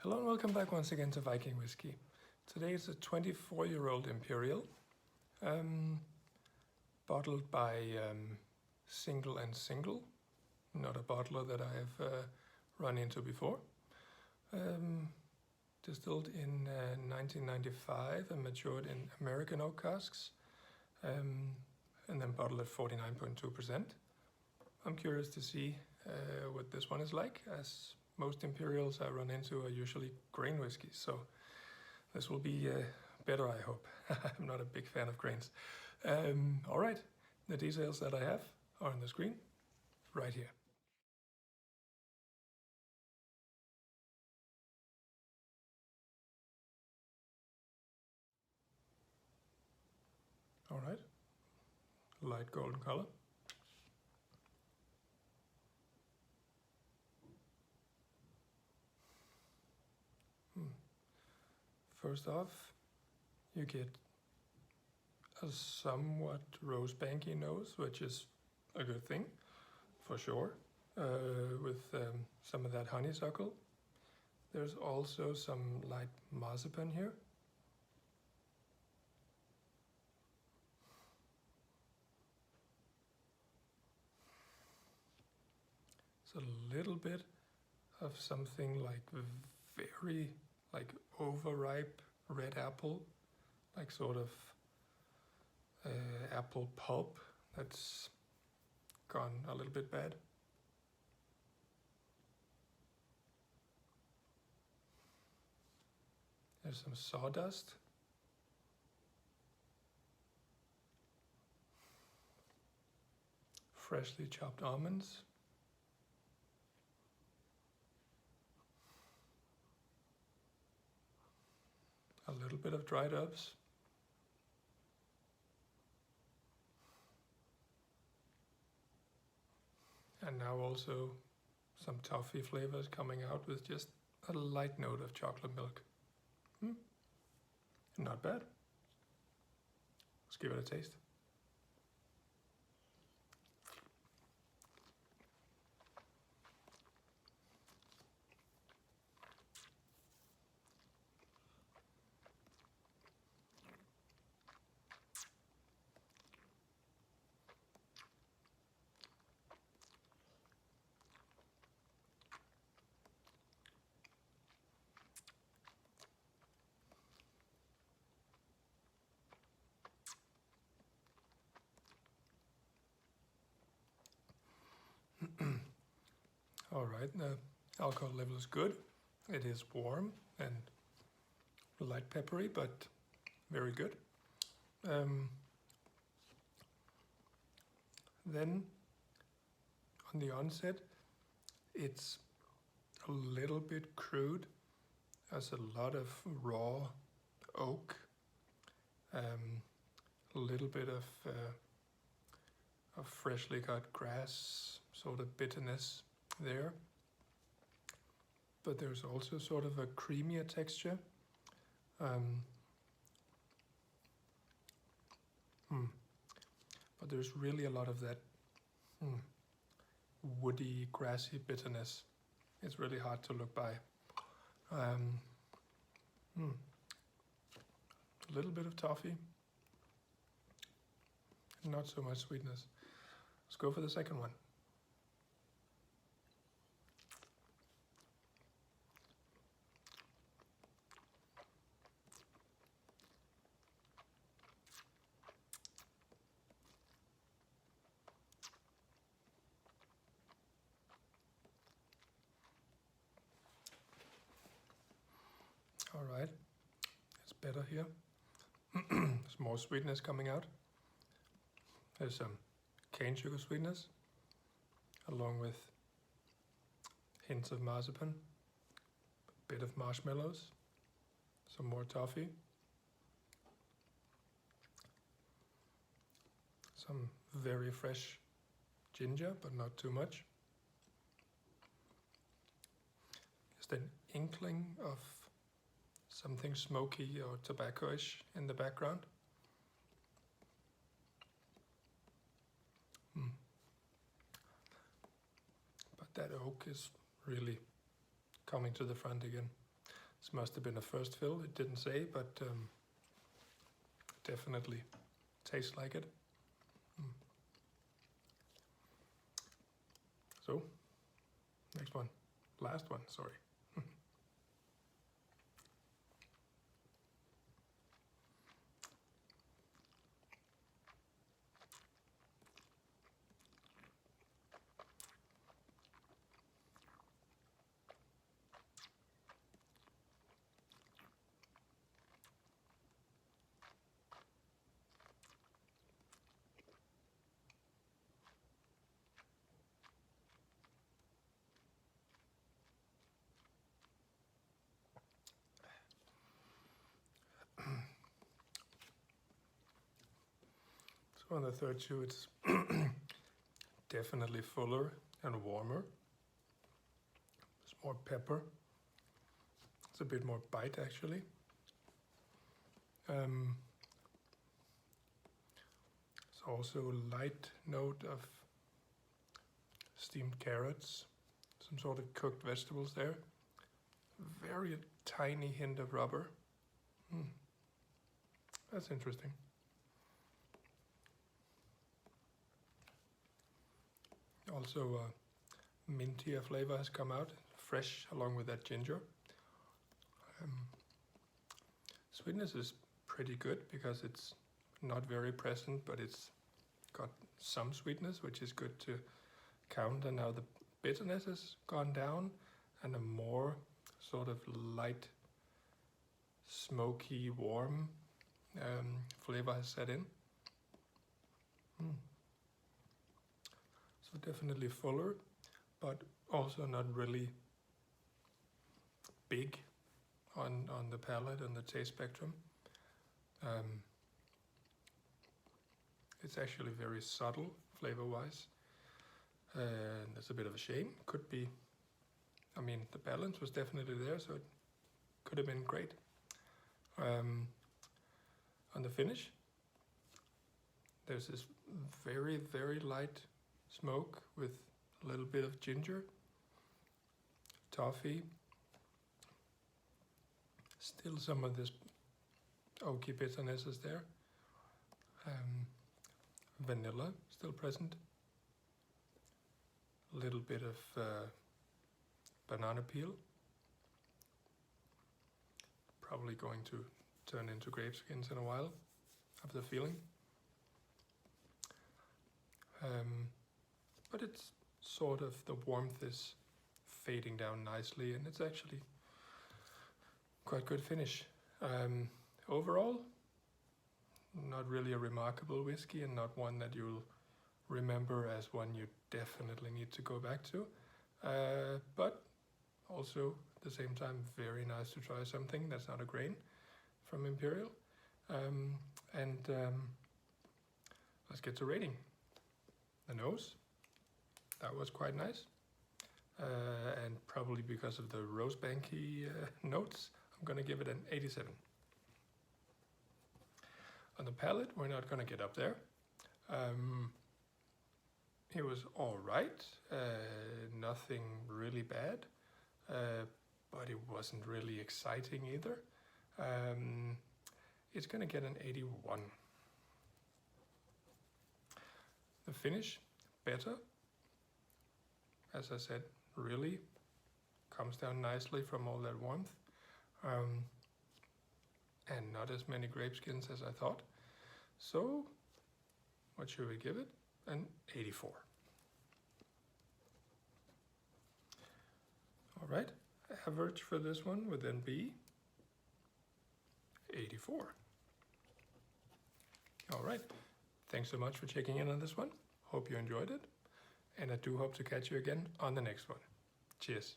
Hello and welcome back once again to Viking Whiskey. Today is a 24-year-old Imperial, bottled by Single and Single, not a bottler that I have run into before. Distilled in 1995 and matured in American oak casks, and then bottled at 49.2%. I'm curious to see what this one is like, as most Imperials I run into are usually grain whiskeys, so this will be better, I hope. I'm not a big fan of grains. All right, the details that I have are on the screen right here. All right, light golden color. First off, you get a somewhat rose banky nose, which is a good thing, for sure, with some of that honeysuckle. There's also some light marzipan here. It's a little bit of something like very overripe red apple, like sort of apple pulp that's gone a little bit bad. There's some sawdust. Freshly chopped almonds. A little bit of dried herbs. And now also some toffee flavors coming out with just a light note of chocolate milk. Not bad. Let's give it a taste. All right, the alcohol level is good. It is warm and light peppery, but very good. Then on the onset, it's a little bit crude. There's a lot of raw oak, a little bit of freshly cut grass, sort of bitterness there. But there's also sort of a creamier texture. But there's really a lot of that woody, grassy bitterness. It's really hard to look by. A little bit of toffee, not so much sweetness. Let's go for the second one. All right, it's better here. There's more sweetness coming out. There's some cane sugar sweetness, along with hints of marzipan, a bit of marshmallows, some more toffee, some very fresh ginger, but not too much. Just an inkling of something smoky or tobacco-ish in the background. But that oak is really coming to the front again. This must have been a first fill, it didn't say, but definitely tastes like it. So, next one. Last one, sorry. So on the third chew, it's definitely fuller and warmer. There's more pepper. It's a bit more bite actually. It's also a light note of steamed carrots, some sort of cooked vegetables there. Very tiny hint of rubber. That's interesting. Also, mintier flavor has come out, fresh along with that ginger. Sweetness is pretty good because it's not very present, but it's got some sweetness, which is good to count. And now the bitterness has gone down, and a more sort of light, smoky, warm flavor has set in. So definitely fuller, but also not really big on the palate and the taste spectrum. It's actually very subtle flavor-wise, and that's a bit of a shame. Could be, I mean, the balance was definitely there, so it could have been great. On the finish, there's this very, very light smoke with a little bit of ginger, toffee, still some of this oaky bitterness is there, vanilla still present, a little bit of banana peel, probably going to turn into grape skins in a while, I have the feeling. But it's sort of, the warmth is fading down nicely, and it's actually quite good finish. Overall, not really a remarkable whiskey, and not one that you'll remember as one you definitely need to go back to. But also, at the same time, very nice to try something that's not a grain from Imperial. Let's get to rating. The nose, that was quite nice. And probably because of the Rosebanky notes, I'm gonna give it an 87. On the palate, we're not gonna get up there. It was all right, nothing really bad, but it wasn't really exciting either. It's gonna get an 81. The finish, better. As I said, really comes down nicely from all that warmth. And not as many grape skins as I thought. So, what should we give it? An 84. All right, average for this one would then be 84. All right, thanks so much for checking in on this one. Hope you enjoyed it, and I do hope to catch you again on the next one. Cheers.